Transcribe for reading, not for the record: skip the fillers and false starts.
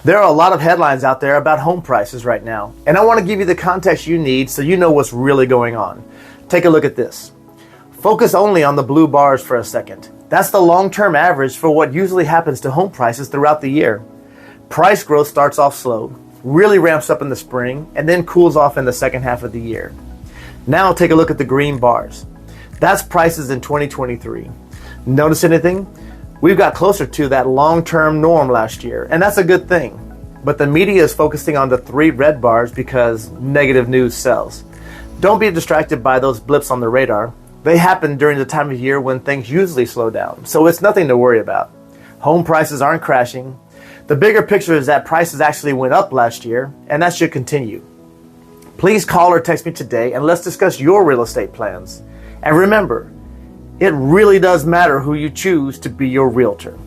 There are a lot of headlines out there about home prices right now, and I want to give you the context you need so you know what's really going on. Take a look at this. Focus only on the blue bars for a second. That's the long-term average for what usually happens to home prices throughout the year. Price growth starts off slow, really ramps up in the spring, and then cools off in the second half of the year. Now take a look at the green bars. That's prices in 2023. Notice anything? We've got closer to that long-term norm last year, and that's a good thing. But the media is focusing on the 3 red bars because negative news sells. Don't be distracted by those blips on the radar. They happen during the time of year when things usually slow down, so it's nothing to worry about. Home prices aren't crashing. The bigger picture is that prices actually went up last year, and that should continue. Please call or text me today and let's discuss your real estate plans. And remember, it really does matter who you choose to be your realtor.